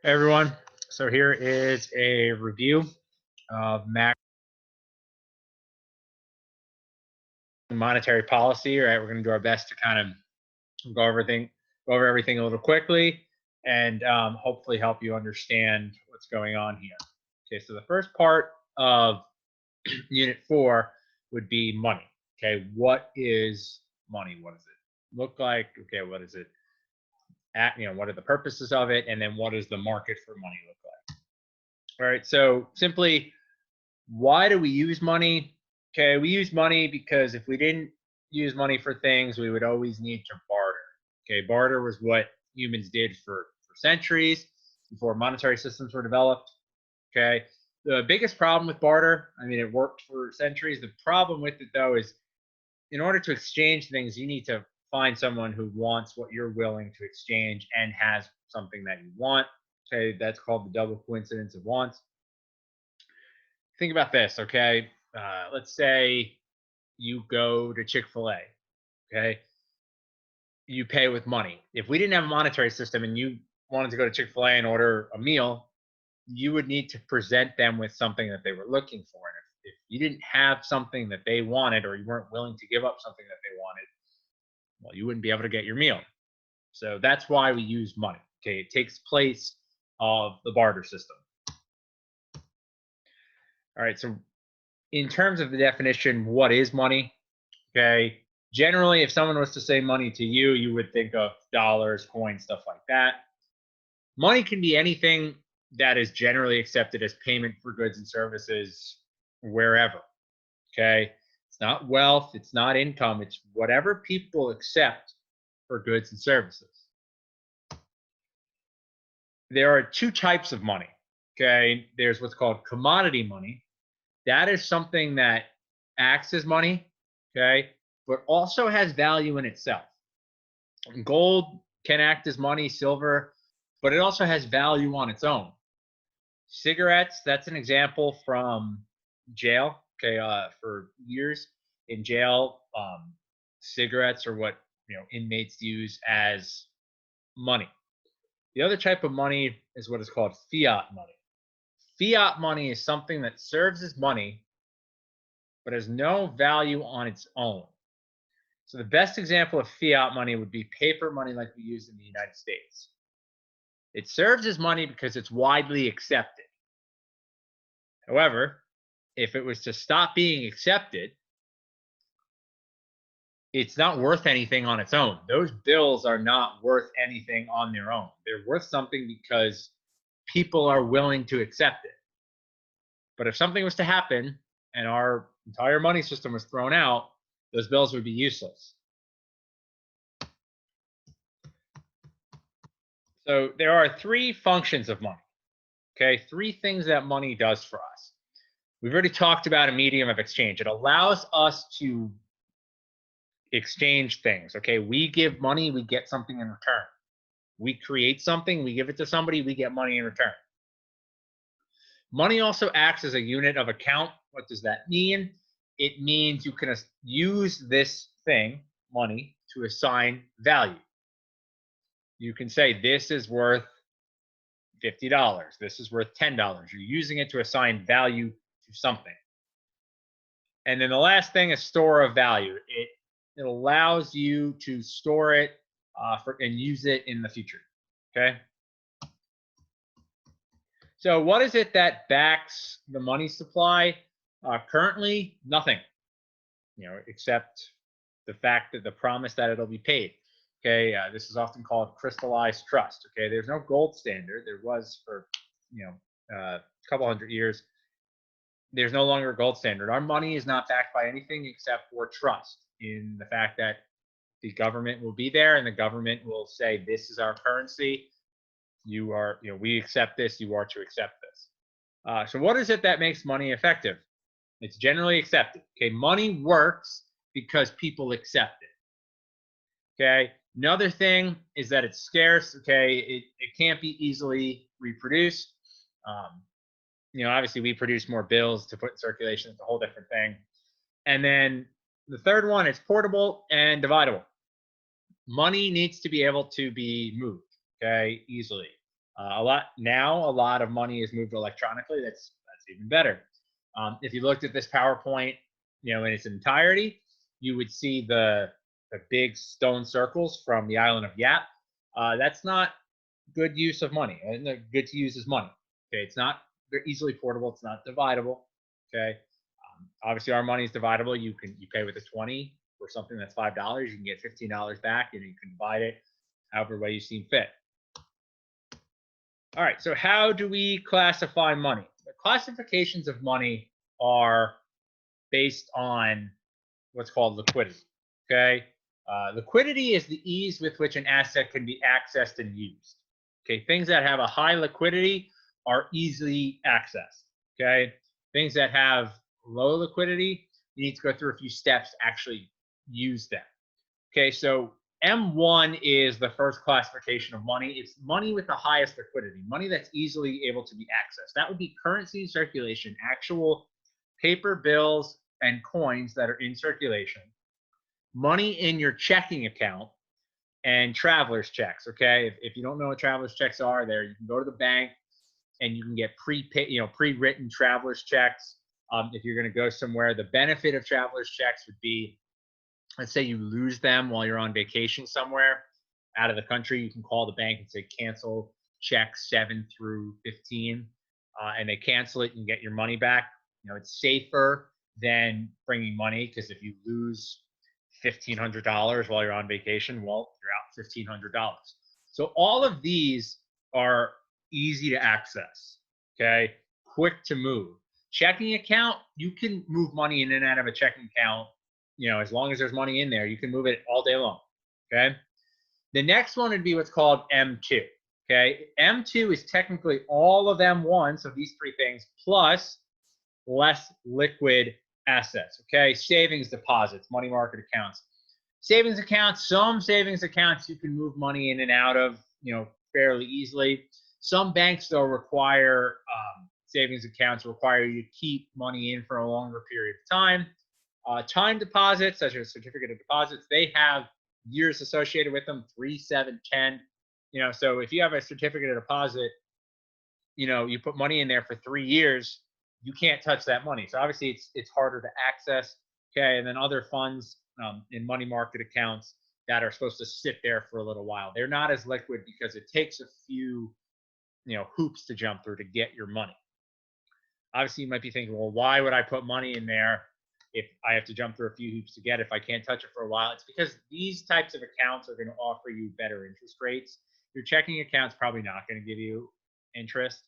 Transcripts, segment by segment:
Hey everyone. So here is a review of Mac monetary policy. Right, we're going to do our best to kind of go over everything a little quickly, and hopefully help you understand what's going on here. Okay, so the first part of Unit 4 would be money. Okay, what is money? What does it look like? Okay, what is it? What are the purposes of it? And then what does the market for money look like? All right, so simply, why do we use money? Okay, we use money because if we didn't use money for things, we would always need to barter. Okay, barter was what humans did for centuries before monetary systems were developed. Okay, the biggest problem with barter, I mean, it worked for centuries. The problem with it, though, is in order to exchange things, you need to find someone who wants what you're willing to exchange and has something that you want. Okay, that's called the double coincidence of wants. Think about this, okay? Let's say you go to Chick fil A, okay? You pay with money. If we didn't have a monetary system and you wanted to go to Chick fil A and order a meal, you would need to present them with something that they were looking for. And if you didn't have something that they wanted, or you weren't willing to give up something that they wanted, well, you wouldn't be able to get your meal. So that's why we use money. Okay, it takes place of the barter system. All right, so in terms of the definition, what is money? Okay. Generally, if someone was to say money to you, you would think of dollars, coins, stuff like that. Money can be anything that is generally accepted as payment for goods and services wherever. Okay. It's not wealth, it's not income, it's whatever people accept for goods and services. There are two types of money. Okay. There's what's called commodity money. That is something that acts as money. Okay. But also has value in itself. Gold can act as money, silver, but it also has value on its own. Cigarettes, that's an example from jail. Okay, for years in jail, cigarettes are what inmates use as money. The other type of money is what is called fiat money. Fiat money is something that serves as money, but has no value on its own. So the best example of fiat money would be paper money like we use in the United States. It serves as money because it's widely accepted. However, if it was to stop being accepted, it's not worth anything on its own. Those bills are not worth anything on their own. They're worth something because people are willing to accept it. But if something was to happen and our entire money system was thrown out, those bills would be useless. So there are three functions of money. Okay, three things that money does for us. We've already talked about a medium of exchange. It allows us to exchange things. Okay, we give money, we get something in return. We create something, we give it to somebody, we get money in return. Money also acts as a unit of account. What does that mean? It means you can use this thing, money, to assign value. You can say this is worth $50. This is worth $10. You're using it to assign value to something. And then the last thing is store of value. It allows you to store it and use it in the future. Okay. So what is it that backs the money supply? Currently, nothing. Except the fact that the promise that it'll be paid. Okay. This is often called crystallized trust. Okay. There's no gold standard. There was for a couple hundred years. There's no longer a gold standard. Our money is not backed by anything except for trust in the fact that the government will be there and the government will say, this is our currency. We accept this. You are to accept this. So what is it that makes money effective? It's generally accepted. Okay. Money works because people accept it. Okay. Another thing is that it's scarce. Okay. It can't be easily reproduced. Obviously we produce more bills to put in circulation. It's a whole different thing. And then the third one is portable and dividable. Money needs to be able to be moved, okay, easily. A lot of money is moved electronically. That's even better. If you looked at this PowerPoint, in its entirety, you would see the big stone circles from the island of Yap. That's not good use of money. And good to use is money. Okay, it's not easily portable. It's not dividable. Okay, obviously our money is dividable. You pay with a 20 for something that's $5. You can get $15 back, and you can divide it however way you seem fit. All right, so how do we classify money? The classifications of money are based on what's called liquidity. Okay, liquidity is the ease with which an asset can be accessed and used. Okay, things that have a high liquidity are easily accessed. Okay, things that have low liquidity, you need to go through a few steps to actually use them. Okay, so M1 is the first classification of money. It's money with the highest liquidity, money that's easily able to be accessed. That would be currency in circulation, actual paper bills and coins that are in circulation, money in your checking account, and traveler's checks. Okay, if you don't know what traveler's checks are, there you can go to the bank and you can get pre-written traveler's checks. If you're going to go somewhere, the benefit of traveler's checks would be, let's say you lose them while you're on vacation somewhere out of the country, you can call the bank and say cancel checks 7 through 15, and they cancel it and get your money back. It's safer than bringing money, because if you lose $1,500 while you're on vacation, well, you're out $1,500. So all of these are easy to access. Okay, quick to move. Checking account, you can move money in and out of a checking account. As long as there's money in there, you can move it all day long. Okay. The next one would be what's called M2. Okay. M2 is technically all of M1, so these three things, plus less liquid assets. Okay. Savings deposits, money market accounts. Savings accounts, some savings accounts you can move money in and out of, fairly easily. Some banks, though, require savings accounts require you to keep money in for a longer period of time. Time deposits, such as certificate of deposits, they have years associated with them, 3, 7, 10. So if you have a certificate of deposit, you put money in there for 3 years, you can't touch that money. So obviously it's harder to access. Okay, and then other funds in money market accounts that are supposed to sit there for a little while, they're not as liquid because it takes a few hoops to jump through to get your money. Obviously, you might be thinking, well, why would I put money in there if I have to jump through a few hoops to get it, if I can't touch it for a while? It's because these types of accounts are going to offer you better interest rates. Your checking account's probably not going to give you interest.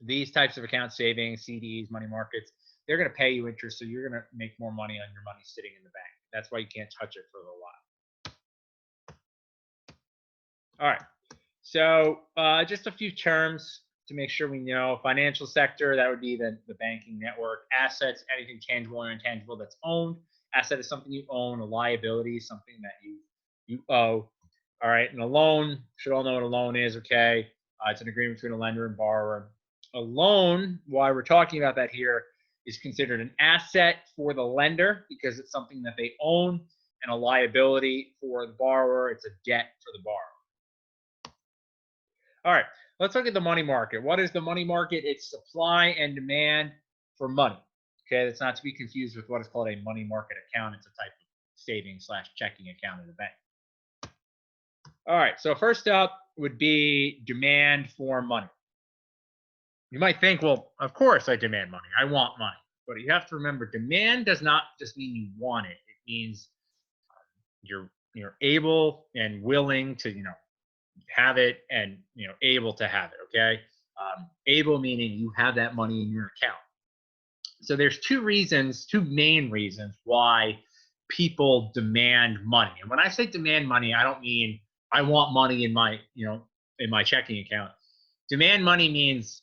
These types of accounts, savings, CDs, money markets, they're going to pay you interest, so you're going to make more money on your money sitting in the bank. That's why you can't touch it for a little while. All right. So just a few terms to make sure we know. Financial sector, that would be the banking network. Assets, anything tangible or intangible that's owned. Asset is something you own. A liability is something that you owe. All right, and a loan, should all know what a loan is, okay? It's an agreement between a lender and borrower. A loan, why we're talking about that here, is considered an asset for the lender because it's something that they own, and a liability for the borrower, it's a debt for the borrower. All right, let's look at the money market. What is the money market? It's supply and demand for money. Okay, that's not to be confused with what is called a money market account. It's a type of savings/checking account in a bank. All right, so first up would be demand for money. You might think, well, of course I demand money. I want money. But you have to remember, demand does not just mean you want it. It means you're able and willing to have it, and able to have it. Okay, able meaning you have that money in your account. So there's two main reasons why people demand money. And when I say demand money, I don't mean I want money in my in my checking account. Demand money means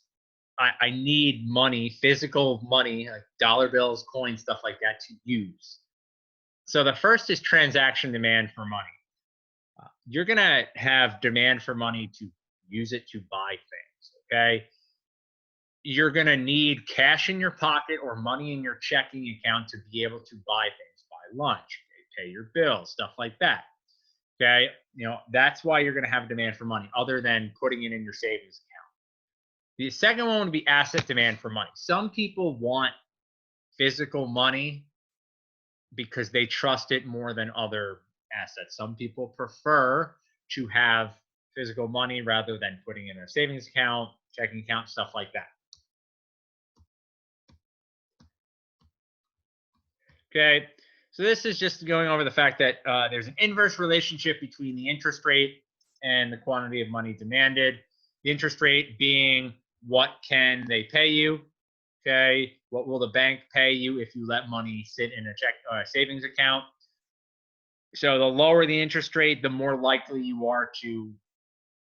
I need money, physical money, like dollar bills, coins, stuff like that, to use. So the first is transaction demand for money. You're going to have demand for money to use it to buy things. Okay. You're going to need cash in your pocket or money in your checking account to be able to buy things, buy lunch, pay your bills, stuff like that. Okay, that's why you're going to have a demand for money, other than putting it in your savings account. The second one would be asset demand for money. Some people want physical money because they trust it more than other assets. Some people prefer to have physical money rather than putting in a savings account, checking account, stuff like that. Okay, so this is just going over the fact that there's an inverse relationship between the interest rate and the quantity of money demanded. The interest rate being what can they pay you, okay? What will the bank pay you if you let money sit in a savings account? So the lower the interest rate, the more likely you are to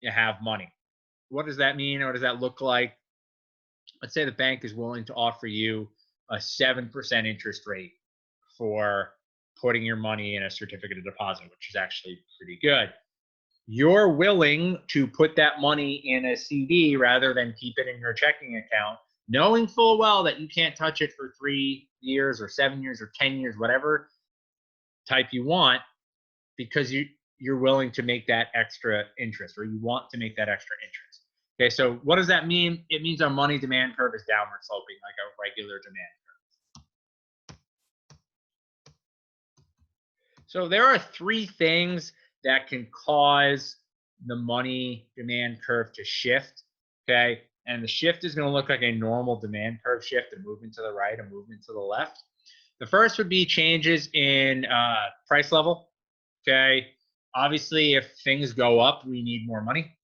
have money. What does that mean? What does that look like? Let's say the bank is willing to offer you a 7% interest rate for putting your money in a certificate of deposit, which is actually pretty good. You're willing to put that money in a CD rather than keep it in your checking account, knowing full well that you can't touch it for 3 years or 7 years or 10 years, whatever type you want, because you're willing to make that extra interest, or you want to make that extra interest. Okay, so what does that mean? It means our money demand curve is downward sloping, like a regular demand curve. So there are 3 things that can cause the money demand curve to shift, okay? And the shift is going to look like a normal demand curve shift, a movement to the right, a movement to the left. The first would be changes in price level, okay? Obviously, if things go up, we need more money.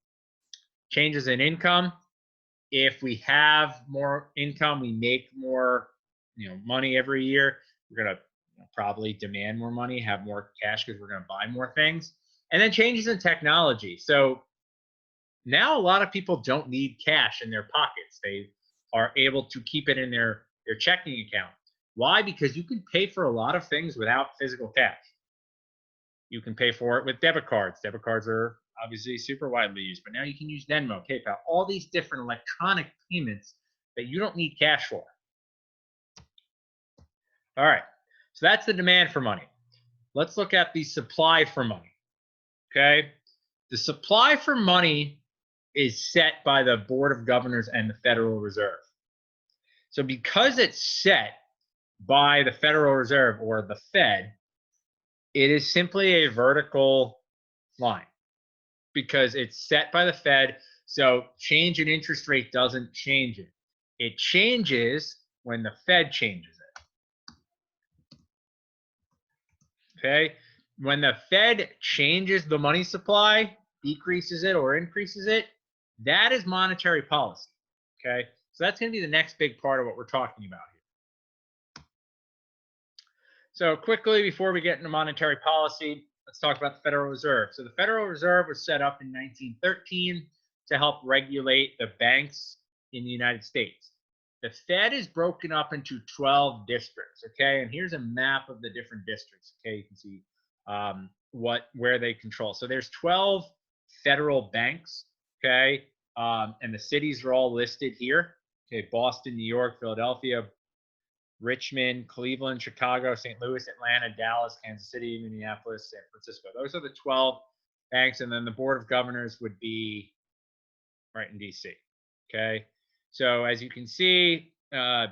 Changes in income. If we have more income, we make more money every year, we're going to probably demand more money, have more cash because we're going to buy more things. And then changes in technology. So now a lot of people don't need cash in their pockets. They are able to keep it in their checking account. Why? Because you can pay for a lot of things without physical cash. You can pay for it with debit cards. Debit cards are obviously super widely used, but now you can use Venmo, PayPal, all these different electronic payments that you don't need cash for. All right, so that's the demand for money. Let's look at the supply for money, okay? The supply for money is set by the Board of Governors and the Federal Reserve. So because it's set by the Federal Reserve, or the Fed, it is simply a vertical line because it's set by the Fed. So change in interest rate doesn't change it. It changes when the Fed changes it. Okay? When the Fed changes the money supply, decreases it or increases it, that is monetary policy. Okay? So that's going to be the next big part of what we're talking about here. So quickly, before we get into monetary policy, let's talk about the Federal Reserve. So the Federal Reserve was set up in 1913 to help regulate the banks in the United States. The Fed is broken up into 12 districts, okay? And here's a map of the different districts, okay? You can see where they control. So there's 12 federal banks, okay? And the cities are all listed here. Okay, Boston, New York, Philadelphia, Richmond, Cleveland, Chicago, St. Louis, Atlanta, Dallas, Kansas City, Minneapolis, San Francisco. Those are the 12 banks, and then the Board of Governors would be right in DC. Okay, so as you can see,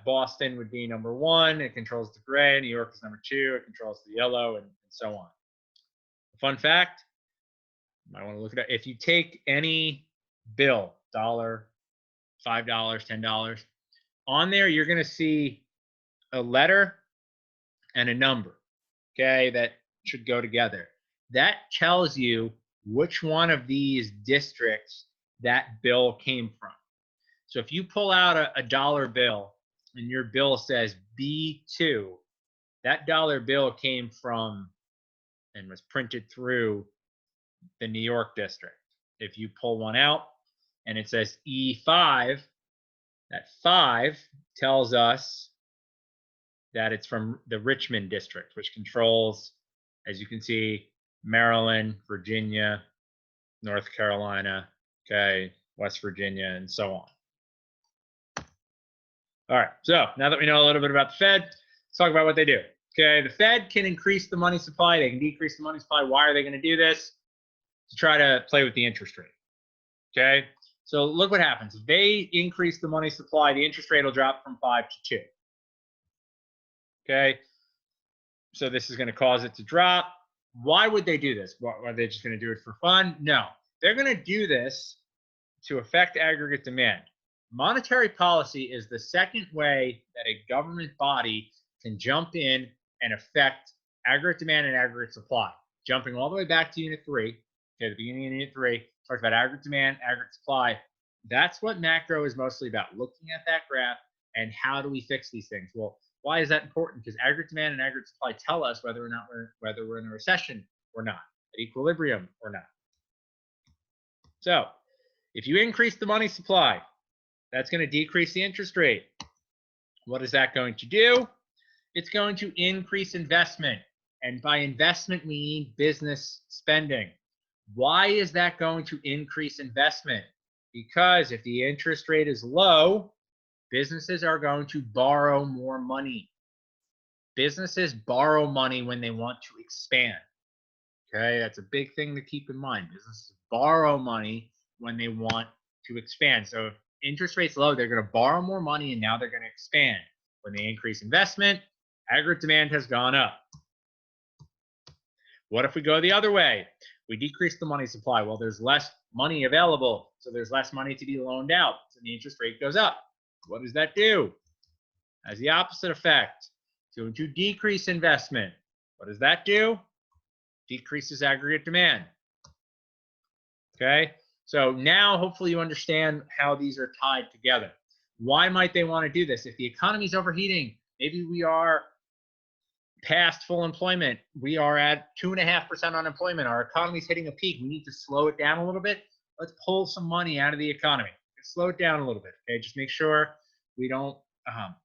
Boston would be number 1. It controls the gray. New York is number 2. It controls the yellow, and so on. Fun fact, you might want to look at it. If you take any bill, $1, $5, $10, on there, you're going to see a letter and a number, okay, that should go together. That tells you which one of these districts that bill came from. So if you pull out a dollar bill and your bill says B2, that dollar bill came from and was printed through the New York district. If you pull one out and it says E5, that 5 tells us that it's from the Richmond district, which controls, as you can see, Maryland, Virginia, North Carolina, okay, West Virginia, and so on. All right, so now that we know a little bit about the Fed, let's talk about what they do. Okay, the Fed can increase the money supply, they can decrease the money supply. Why are they going to do this? to try to play with the interest rate. Okay, so look what happens. If they increase the money supply, the interest rate will drop from 5 to 2. Okay, so this is going to cause it to drop. Why would they do this? Are they just going to do it for fun? No, they're going to do this to affect aggregate demand. Monetary policy is the second way that a government body can jump in and affect aggregate demand and aggregate supply. Jumping all the way back to Unit 3, okay, the beginning of Unit 3, talks about aggregate demand, aggregate supply. That's what macro is mostly about, looking at that graph and how do we fix these things. Well, why is that important? Because aggregate demand and aggregate supply tell us whether or not we're in a recession or not, at equilibrium or not. So if you increase the money supply, that's going to decrease the interest rate. What is that going to do? It's going to increase investment. And by investment, we mean business spending. Why is that going to increase investment? Because if the interest rate is low, businesses are going to borrow more money. Businesses borrow money when they want to expand. Okay, that's a big thing to keep in mind. Businesses borrow money when they want to expand. So if interest rates low, they're going to borrow more money and now they're going to expand. When they increase investment, aggregate demand has gone up. What if we go the other way? We decrease the money supply. Well, there's less money available, so there's less money to be loaned out, so the interest rate goes up. What does that do? Has the opposite effect. It's going to decrease investment. What does that do? Decreases aggregate demand. Okay, so now hopefully you understand how these are tied together. Why might they want to do this? If the economy is overheating, maybe we are past full employment, we are at 2.5% unemployment, our economy is hitting a peak, we need to slow it down a little bit. Let's pull some money out of the economy. Let's slow it down a little bit. Okay, just make sure we don't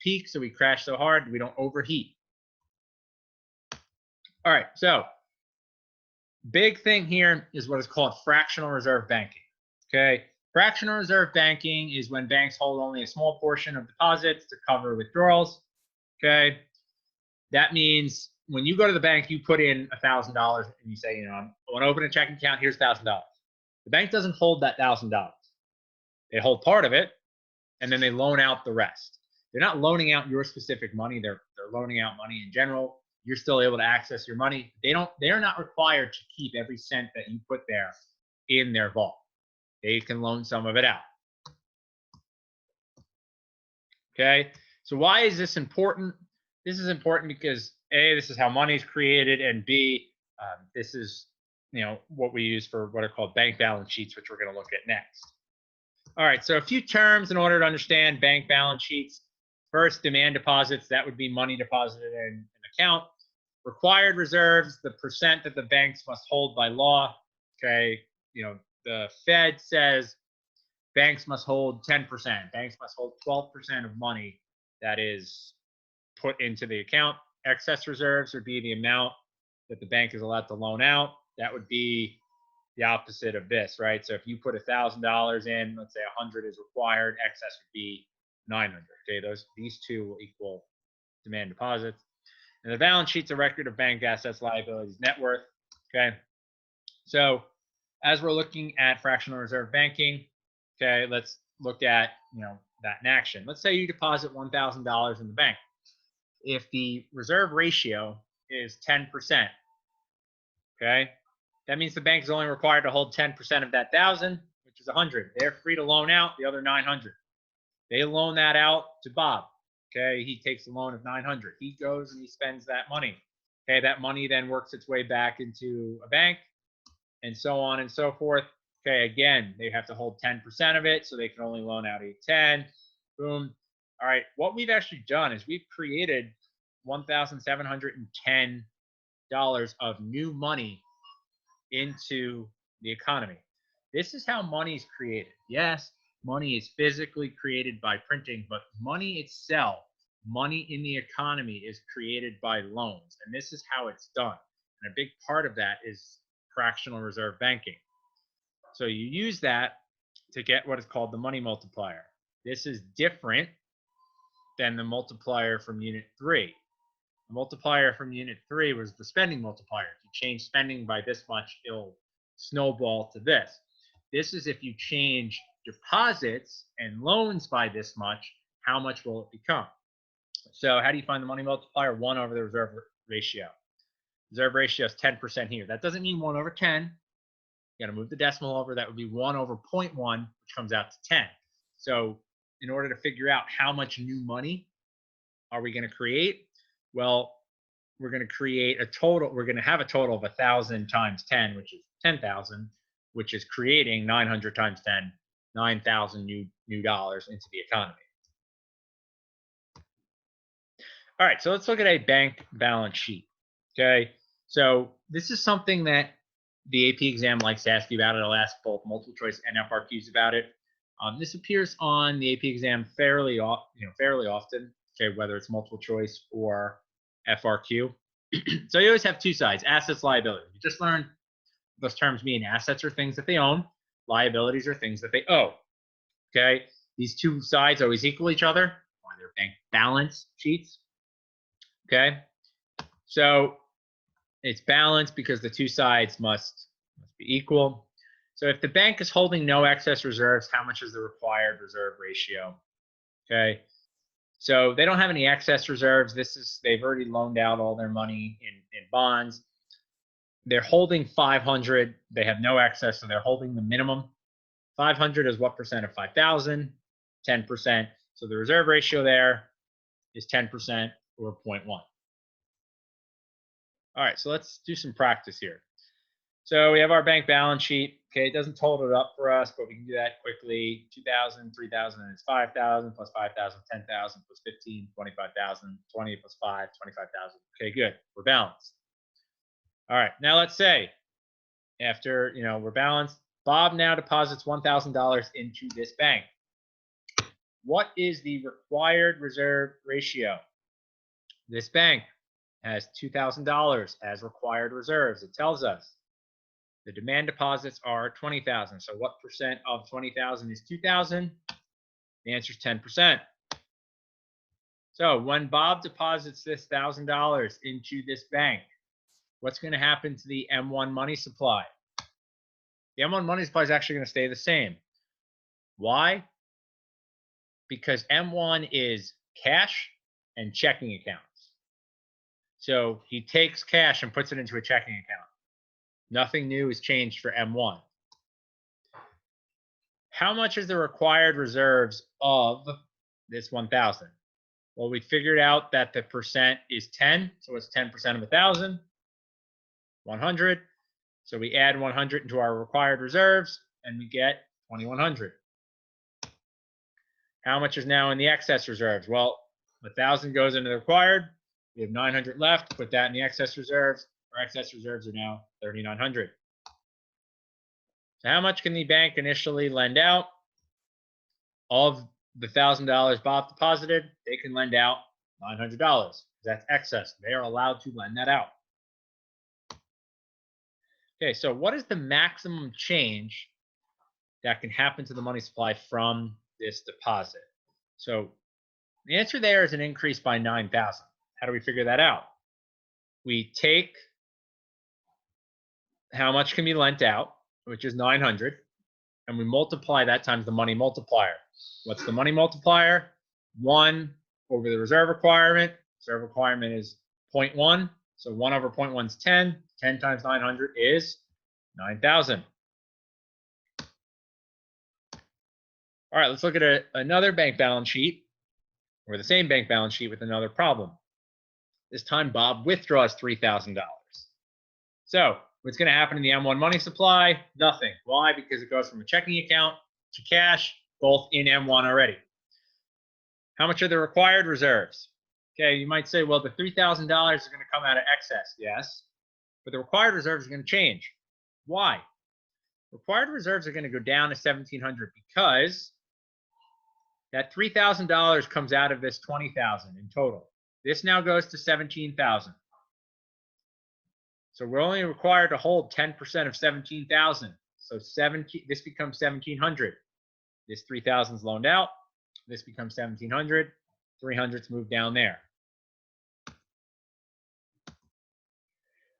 peak, so we crash so hard we don't overheat. All right, so big thing here is what is called fractional reserve banking. Okay, fractional reserve banking is when banks hold only a small portion of deposits to cover withdrawals. Okay, that means when you go to the bank, you put in $1,000 and you say, I want to open a checking account, here's $1,000. The bank doesn't hold that $1,000. They hold part of it and then they loan out the rest. They're not loaning out your specific money, they're loaning out money in general. You're still able to access your money. They're not required to keep every cent that you put there in their vault. They can loan some of it out. Okay, so why is this important? This is important because A, this is how money is created, and B, this is what we use for what are called bank balance sheets, which we're going to look at next. All right, so a few terms in order to understand bank balance sheets. First, demand deposits, that would be money deposited in an account. Required reserves, the percent that the banks must hold by law. Okay, the Fed says banks must hold 10%. Banks must hold 12% of money that is put into the account. Excess reserves would be the amount that the bank is allowed to loan out. That would be the opposite of this, right? So if you put $1,000 in, let's say 100 is required, excess would be 900. Okay, these two will equal demand deposits. And the balance sheet's a record of bank assets, liabilities, net worth. Okay, so as we're looking at fractional reserve banking, okay, let's look at that in action. Let's say you deposit $1,000 in the bank. If the reserve ratio is 10%, okay, that means the bank is only required to hold 10% of that 1,000, which is 100. They're free to loan out the other 900. They loan that out to Bob. Okay, he takes a loan of 900. He goes and he spends that money. Okay, that money then works its way back into a bank, and so on and so forth. Okay, again, they have to hold 10% of it, so they can only loan out 810. Boom. All right, what we've actually done is we've created $1,710 of new money into the economy. This is how money is created. Yes, money is physically created by printing, but money itself, money in the economy, is created by loans. And this is how it's done. And a big part of that is fractional reserve banking. So you use that to get what is called the money multiplier. This is different than the multiplier from Unit 3. The multiplier from Unit 3 was the spending multiplier. If you change spending by this much, it'll snowball to this. This is if you change deposits and loans by this much, how much will it become? So how do you find the money multiplier? 1 over the reserve ratio. Reserve ratio is 10% here. That doesn't mean 1 over 10. You got to move the decimal over. That would be 1 over 0.1, which comes out to 10. So in order to figure out how much new money are we going to create? Well, we're going to create a total. We're going to have a total of 1,000 times 10, which is 10,000, which is creating 900 times 10, 9,000 new dollars into the economy. All right, so let's look at a bank balance sheet. Okay, so this is something that the AP exam likes to ask you about. It'll ask both multiple choice and FRQs about it. This appears on the AP exam fairly often. Okay, whether it's multiple choice or FRQ. So you always have two sides: assets, liabilities. You just learned those terms mean assets are things that they own, liabilities are things that they owe. Okay, these two sides always equal each other, or they're bank balance sheets. Okay, so it's balanced because the two sides must be equal. So if the bank is holding no excess reserves, how much is the required reserve ratio? Okay, so they don't have any excess reserves. They've already loaned out all their money in bonds. They're holding 500. They have no excess, so they're holding the minimum. 500 is what percent of 5,000? 10%. So the reserve ratio there is 10% or 0.1. All right, so let's do some practice here. So we have our bank balance sheet. Okay, it doesn't total it up for us, but we can do that quickly. 2,000, 3,000 is 5,000 plus 5,000, 10,000 plus 15, 25,000, 20 plus 5, 25,000. Okay, good. We're balanced. All right, now let's say after, we're balanced, Bob now deposits $1,000 into this bank. What is the required reserve ratio? This bank has $2,000 as required reserves. It tells us the demand deposits are 20,000. So what percent of 20,000 is 2,000? The answer is 10%. So when Bob deposits this $1,000 into this bank, what's going to happen to the M1 money supply? The M1 money supply is actually going to stay the same. Why? Because M1 is cash and checking accounts. So he takes cash and puts it into a checking account. Nothing new is changed for M1. How much is the required reserves of this 1,000? Well, we figured out that the percent is 10, so it's 10% of 1,000, 100. So we add 100 into our required reserves, and we get 2,100. How much is now in the excess reserves? Well, 1,000 goes into the required. We have 900 left. Put that in the excess reserves. Our excess reserves are now 3,900. So how much can the bank initially lend out? Of the $1,000 Bob deposited, they can lend out $900. That's excess. They are allowed to lend that out. Okay, so what is the maximum change that can happen to the money supply from this deposit? So the answer there is an increase by 9,000. How do we figure that out? We take how much can be lent out, which is 900, and we multiply that times the money multiplier. What's the money multiplier? 1 over the reserve requirement. Reserve requirement is 0.1. So 1 over 0.1 is 10. 10 times 900 is 9,000. All right, let's look at another bank balance sheet, or the same bank balance sheet with another problem. This time, Bob withdraws $3,000. So what's going to happen in the M1 money supply? Nothing. Why? Because it goes from a checking account to cash, both in M1 already. How much are the required reserves? Okay, you might say, well, the $3,000 is going to come out of excess. Yes, but the required reserves are going to change. Why? Required reserves are going to go down to 1,700 because that $3,000 comes out of this 20,000 in total. This now goes to 17,000. So we're only required to hold 10% of 17,000. So this becomes 1,700. This 3,000 is loaned out. This becomes 1,700. 300's moved down there.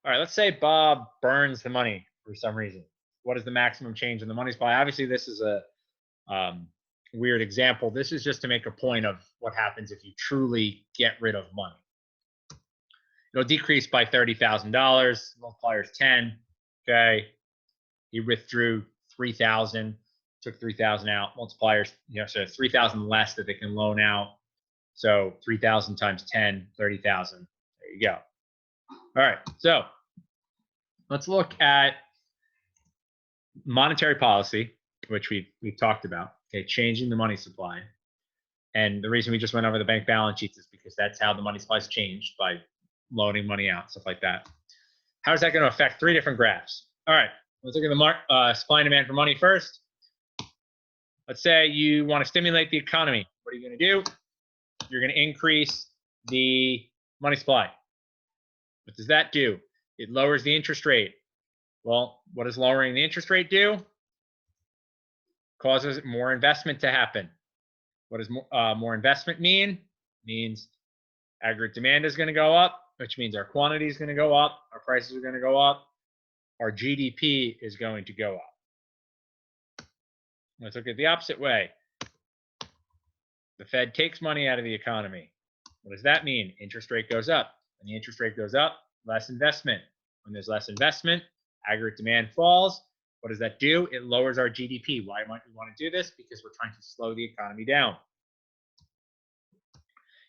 All right, let's say Bob burns the money for some reason. what is the maximum change in the money supply? Obviously, this is a weird example. This is just to make a point of what happens if you truly get rid of money. It'll decrease by $30,000. Multiplier is 10. Okay, he withdrew 3,000, took 3,000 out. Multipliers, so 3,000 less that they can loan out. So 3,000 times 10, 30,000. There you go. All right, so let's look at monetary policy, which we've talked about. Okay, changing the money supply. And the reason we just went over the bank balance sheets is because that's how the money supply is changed, by loaning money out, stuff like that. How is that going to affect 3 different graphs? All right, let's look at the supply and demand for money first. Let's say you want to stimulate the economy. What are you going to do? You're going to increase the money supply. What does that do? It lowers the interest rate. Well, what does lowering the interest rate do? Causes more investment to happen. What does more investment mean? Means aggregate demand is going to go up, which means our quantity is going to go up, our prices are going to go up, our GDP is going to go up. Let's look at the opposite way. The Fed takes money out of the economy. What does that mean? Interest rate goes up. When the interest rate goes up, less investment. When there's less investment, aggregate demand falls. What does that do? It lowers our GDP. Why might we want to do this? Because we're trying to slow the economy down.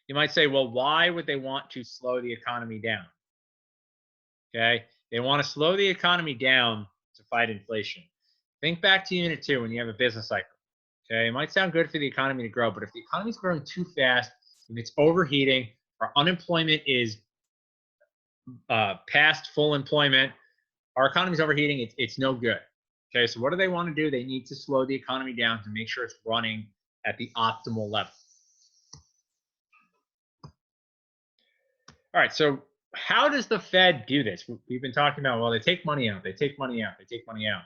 You might say, well, why would they want to slow the economy down? Okay, they want to slow the economy down to fight inflation. Think back to Unit 2 when you have a business cycle. Okay, it might sound good for the economy to grow, but if the economy is growing too fast and it's overheating, our unemployment is past full employment, our economy is overheating, it's no good. Okay, so what do they want to do? They need to slow the economy down to make sure it's running at the optimal level. All right, so how does the Fed do this? We've been talking about, well, they take money out, they take money out, they take money out.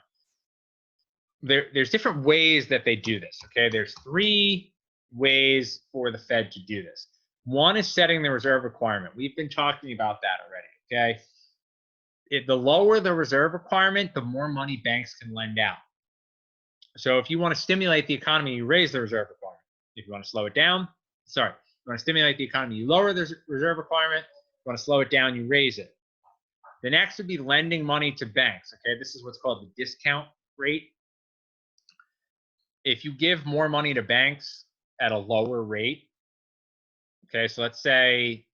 There's different ways that they do this, okay? There's 3 ways for the Fed to do this. One is setting the reserve requirement. We've been talking about that already, okay? The lower the reserve requirement, the more money banks can lend out. So if you want to stimulate the economy, you raise the reserve requirement. If you want to slow it down, you want to stimulate the economy, you lower the reserve requirement. If you want to slow it down, you raise it. The next would be lending money to banks, okay? This is what's called the discount rate. If you give more money to banks at a lower rate, okay, so let's say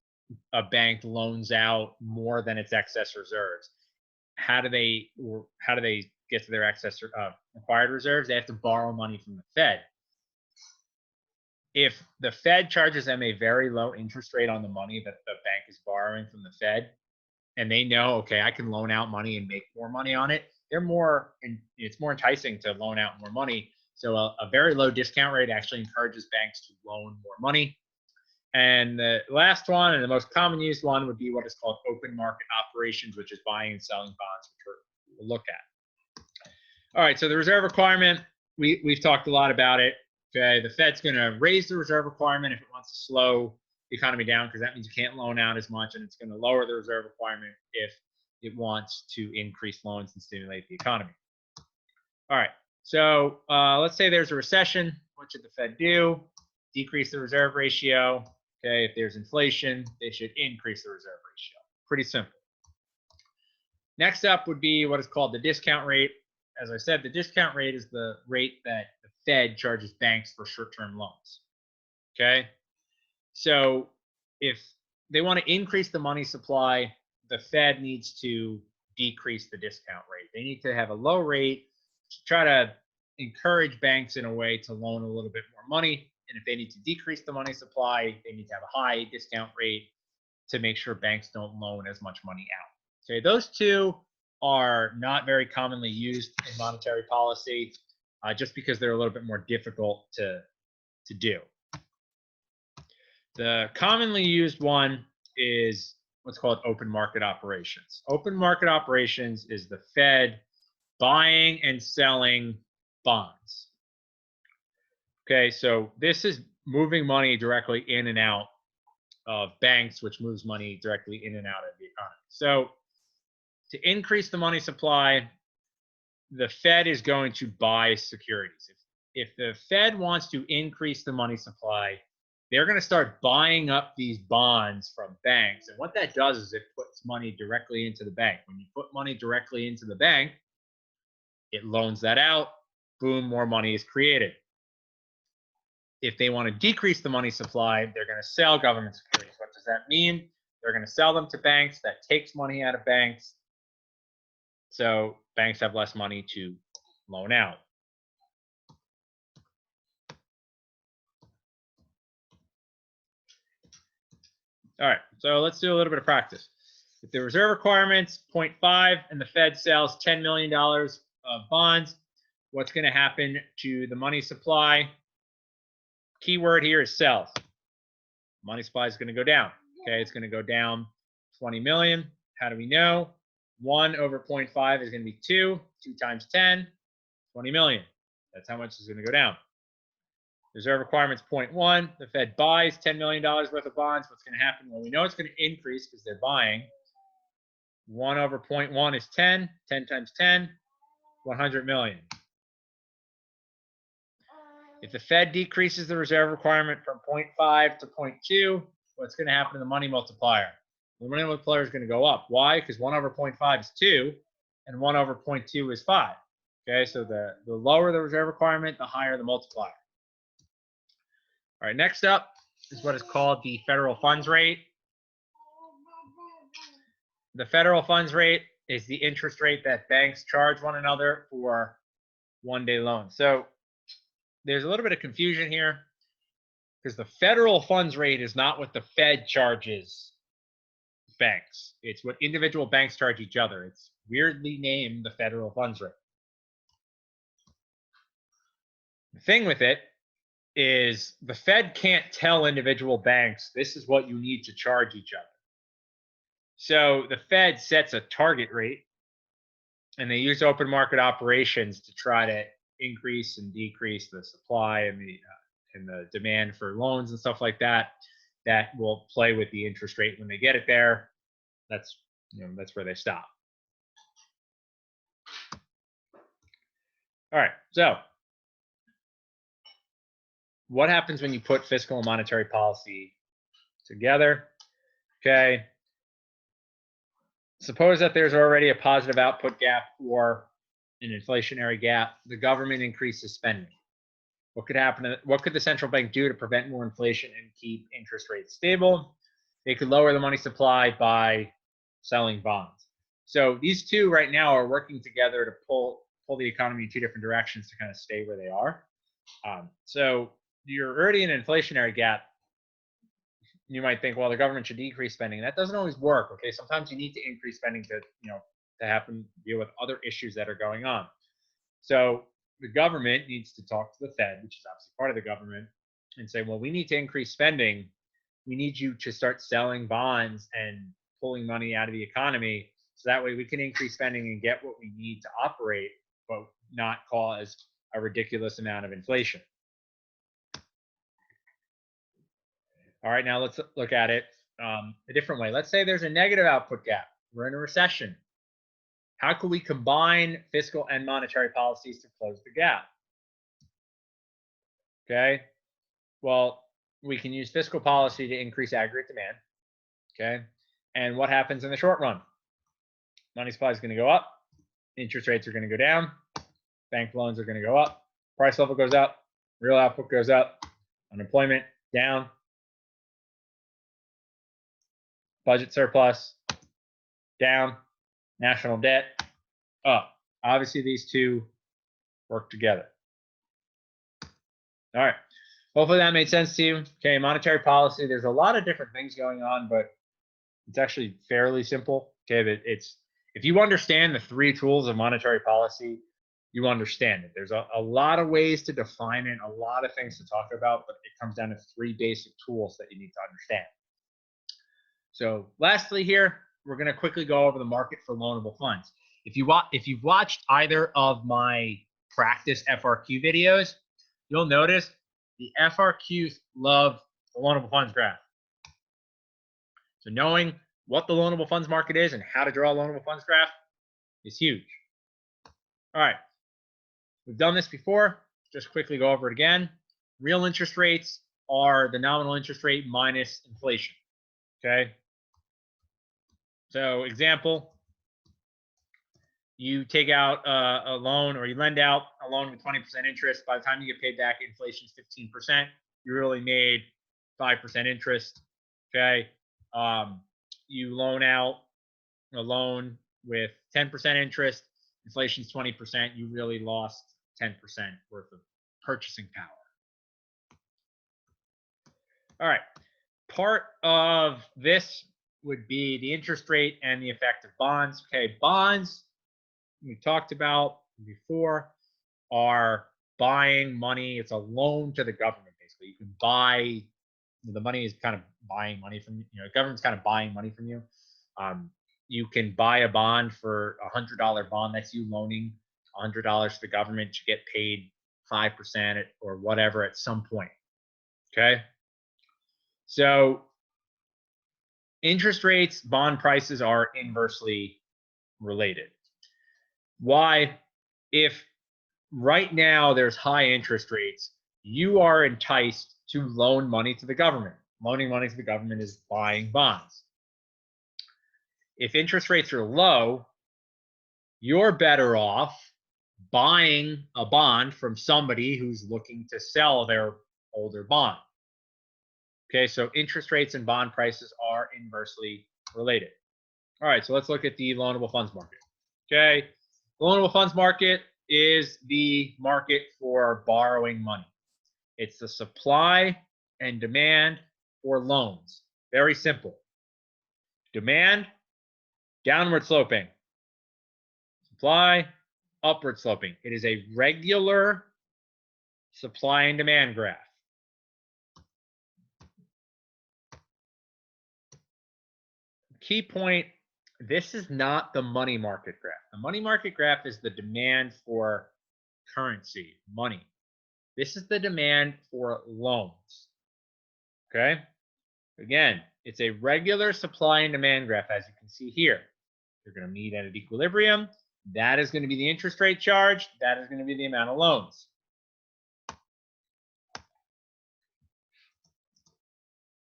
a bank loans out more than its excess reserves. How do they get to their excess required reserves? They have to borrow money from the Fed. If the Fed charges them a very low interest rate on the money that the bank is borrowing from the Fed, and they know, okay, I can loan out money and make more money on it, it's more enticing to loan out more money. So a very low discount rate actually encourages banks to loan more money. And the last one, and the most common used one, would be what is called open market operations, which is buying and selling bonds, which we'll look at. All right, so the reserve requirement, we've talked a lot about it. Okay, the Fed's going to raise the reserve requirement if it wants to slow the economy down, because that means you can't loan out as much, and it's going to lower the reserve requirement if it wants to increase loans and stimulate the economy. All right, so let's say there's a recession. What should the Fed do? Decrease the reserve ratio. Okay, if there's inflation, they should increase the reserve ratio. Pretty simple. Next up would be what is called the discount rate. As I said, the discount rate is the rate that the Fed charges banks for short-term loans. Okay, so if they want to increase the money supply, the Fed needs to decrease the discount rate. They need to have a low rate to try to encourage banks in a way to loan a little bit more money. And if they need to decrease the money supply, they need to have a high discount rate to make sure banks don't loan as much money out. Okay, those 2 are not very commonly used in monetary policy, just because they're a little bit more difficult to do. The commonly used one is what's called open market operations. Open market operations is the Fed buying and selling bonds. Okay, so this is moving money directly in and out of banks, which moves money directly in and out of the economy. So to increase the money supply, the Fed is going to buy securities. If the Fed wants to increase the money supply, they're going to start buying up these bonds from banks. And what that does is it puts money directly into the bank. When you put money directly into the bank, it loans that out. Boom, more money is created. If they want to decrease the money supply, they're going to sell government securities. What does that mean? They're going to sell them to banks. That takes money out of banks. So banks have less money to loan out. All right, so let's do a little bit of practice. If the reserve requirement's 0.5 and the Fed sells $10 million of bonds, what's going to happen to the money supply? Keyword here is sells. Money supply is going to go down. Okay, it's going to go down 20 million. How do we know? 1 over 0.5 is going to be 2. 2 times 10, 20 million. That's how much is going to go down. Reserve requirement's 0.1. The Fed buys $10 million worth of bonds. What's going to happen? Well, we know it's going to increase because they're buying. 1 over 0.1 is 10. 10 times 10, 100 million. If the Fed decreases the reserve requirement from 0.5 to 0.2, what's going to happen to the money multiplier? The money multiplier is going to go up. Why? Because 1 over 0.5 is 2, and 1 over 0.2 is 5. Okay, so the lower the reserve requirement, the higher the multiplier. All right, next up is what is called the federal funds rate. The federal funds rate is the interest rate that banks charge one another for one-day loans. So there's a little bit of confusion here because the federal funds rate is not what the Fed charges banks. It's what individual banks charge each other. It's weirdly named the federal funds rate. The thing with it is the Fed can't tell individual banks, this is what you need to charge each other. So the Fed sets a target rate, and they use open market operations to try to increase and decrease the supply and the demand for loans and stuff like that. That will play with the interest rate when they get it there. That's where they stop. All right, so what happens when you put fiscal and monetary policy together? Okay. Suppose that there's already a positive output gap or an inflationary gap. The government increases spending. What could happen? What could the central bank do to prevent more inflation and keep interest rates stable? They could lower the money supply by selling bonds. So these two right now are working together to pull the economy in two different directions to kind of stay where they are. So you're already in an inflationary gap. You might think, well, the government should decrease spending. That doesn't always work. Okay, sometimes you need to increase spending to deal with other issues that are going on. So the government needs to talk to the Fed, which is obviously part of the government, and say, well, we need to increase spending. We need you to start selling bonds and pulling money out of the economy, so that way we can increase spending and get what we need to operate, but not cause a ridiculous amount of inflation. All right, now let's look at it a different way. Let's say there's a negative output gap. We're in a recession. How can we combine fiscal and monetary policies to close the gap? Okay, well, we can use fiscal policy to increase aggregate demand. Okay, and what happens in the short run? Money supply is going to go up. Interest rates are going to go down. Bank loans are going to go up. Price level goes up. Real output goes up. Unemployment down. Budget surplus down. National debt up. Obviously, these two work together. All right. Hopefully that made sense to you. Okay, monetary policy. There's a lot of different things going on, but it's actually fairly simple. Okay, but if you understand the three tools of monetary policy, you understand it. There's a lot of ways to define it, a lot of things to talk about, but it comes down to three basic tools that you need to understand. So lastly here, we're going to quickly go over the market for loanable funds. If you've watched either of my practice FRQ videos, you'll notice the FRQs love the loanable funds graph. So knowing what the loanable funds market is and how to draw a loanable funds graph is huge. All right. We've done this before. Just quickly go over it again. Real interest rates are the nominal interest rate minus inflation. Okay. So example, you take out a loan, or you lend out a loan with 20% interest. By the time you get paid back, inflation is 15%. You really made 5% interest. Okay. You loan out a loan with 10% interest. Inflation is 20%. You really lost 10% worth of purchasing power. All right. Part of this would be the interest rate and the effect of bonds. Okay, bonds, we talked about before, are buying money. It's a loan to the government, basically. You can buy, the money is kind of buying money from you. The government's kind of buying money from you. You can buy a bond for $100 bond. That's you loaning $100 to the government to get paid 5% or whatever at some point. Okay. So interest rates, bond prices are inversely related. Why? If right now there's high interest rates, you are enticed to loan money to the government. Loaning money to the government is buying bonds. If interest rates are low, you're better off buying a bond from somebody who's looking to sell their older bond. Okay, so interest rates and bond prices are inversely related. All right, so let's look at the loanable funds market. Okay, the loanable funds market is the market for borrowing money. It's the supply and demand for loans. Very simple. Demand, downward sloping. Supply, upward sloping. It is a regular supply and demand graph. Key point, this is not the money market graph. The money market graph is the demand for currency, money. This is the demand for loans. Okay? Again, it's a regular supply and demand graph, as you can see here. You're going to meet at an equilibrium. That is going to be the interest rate charge. That is going to be the amount of loans.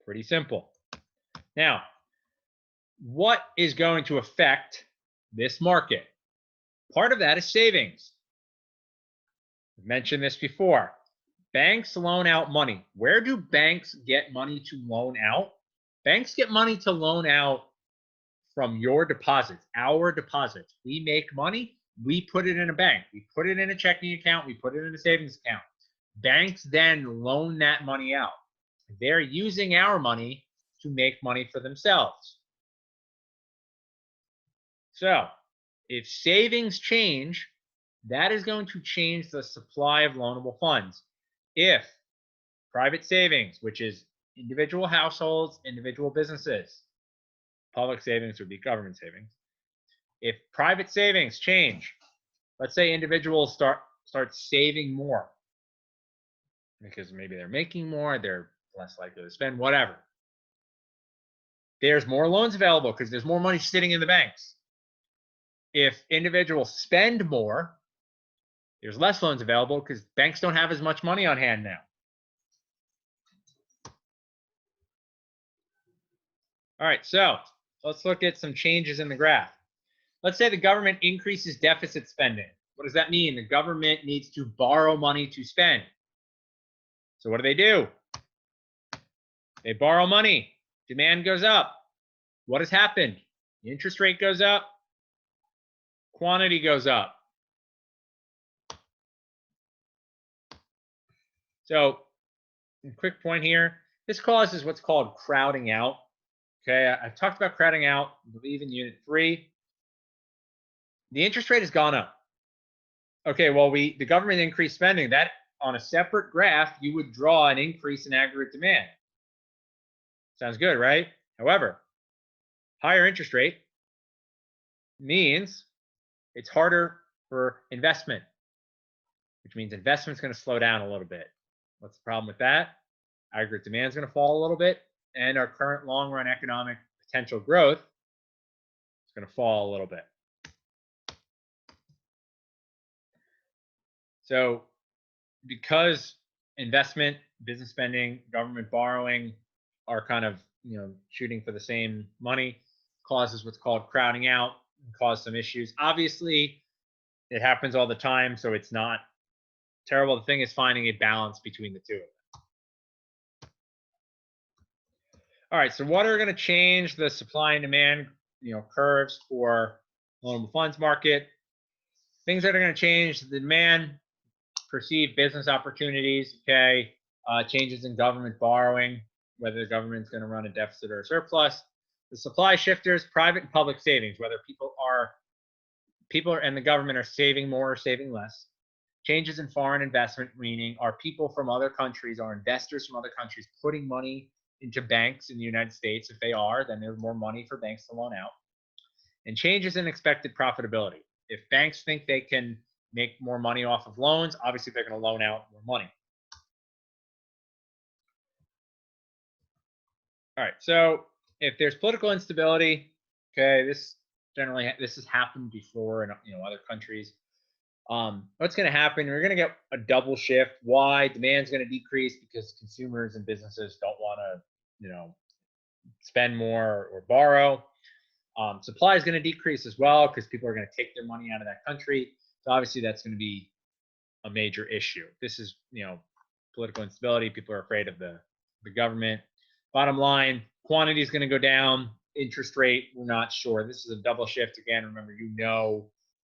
Pretty simple. Now, what is going to affect this market? Part of that is savings. I've mentioned this before. Banks loan out money. Where do banks get money to loan out? Banks get money to loan out from your deposits, our deposits. We make money, we put it in a bank. We put it in a checking account, we put it in a savings account. Banks then loan that money out. They're using our money to make money for themselves. So if savings change, that is going to change the supply of loanable funds. If private savings, which is individual households, individual businesses, public savings would be government savings. If private savings change, let's say individuals start saving more because maybe they're making more, they're less likely to spend, whatever. There's more loans available because there's more money sitting in the banks. If individuals spend more, there's less loans available because banks don't have as much money on hand now. All right, so let's look at some changes in the graph. Let's say the government increases deficit spending. What does that mean? The government needs to borrow money to spend. So what do? They borrow money. Demand goes up. What has happened? The interest rate goes up. Quantity goes up. So, a quick point here. This causes what's called crowding out. Okay, I've talked about crowding out, I believe, in Unit 3. The interest rate has gone up. Okay, well, the government increased spending. That, on a separate graph, you would draw an increase in aggregate demand. Sounds good, right? However, higher interest rate means it's harder for investment, which means investment's going to slow down a little bit. What's the problem with that? Aggregate demand is going to fall a little bit, and our current long-run economic potential growth is going to fall a little bit. So because investment, business spending, government borrowing are kind of shooting for the same money, causes what's called crowding out, and cause some issues. Obviously, it happens all the time, so it's not terrible. The thing is finding a balance between the two. All right, so what are going to change the supply and demand curves for loanable funds market? Things that are going to change the demand: perceived business opportunities, okay, changes in government borrowing, whether the government's going to run a deficit or a surplus. The supply shifters: private and public savings, whether people and the government are saving more or saving less. Changes in foreign investment, meaning are people from other countries, are investors from other countries putting money into banks in the United States? If they are, then there's more money for banks to loan out. And changes in expected profitability. If banks think they can make more money off of loans, obviously they're going to loan out more money. All right, so if there's political instability, okay, this has happened before in other countries. What's going to happen? We're going to get a double shift. Why? Demand's going to decrease because consumers and businesses don't want to, spend more or borrow. Supply is going to decrease as well because people are going to take their money out of that country. So obviously that's going to be a major issue. This is, political instability. People are afraid of the government. Bottom line, quantity is going to go down. Interest rate, we're not sure. This is a double shift again. Remember,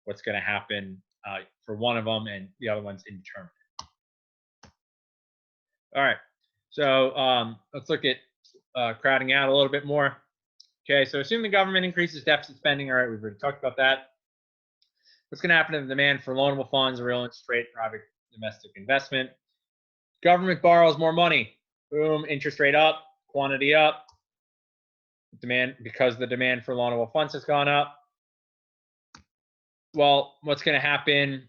what's going to happen for one of them, and the other one's indeterminate. All right, so let's look at crowding out a little bit more. Okay, so assume the government increases deficit spending. All right, we've already talked about that. What's going to happen to the demand for loanable funds, real interest rate, private domestic investment? Government borrows more money. Boom, interest rate up, quantity up. Demand, because the demand for loanable funds has gone up. Well, what's going to happen?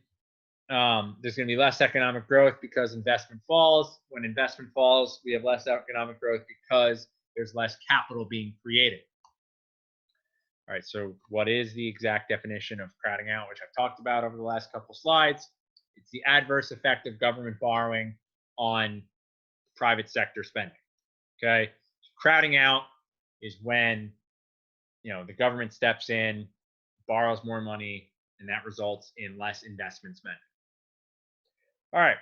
There's going to be less economic growth because investment falls. When investment falls, we have less economic growth because there's less capital being created. All right, so what is the exact definition of crowding out, which I've talked about over the last couple slides? It's the adverse effect of government borrowing on private sector spending. Okay, so crowding out is when the government steps in, borrows more money, and that results in less investment spending. All right,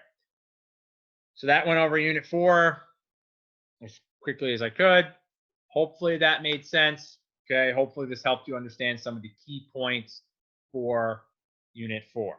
so that went over Unit 4 as quickly as I could. Hopefully that made sense. Okay, hopefully this helped you understand some of the key points for Unit 4.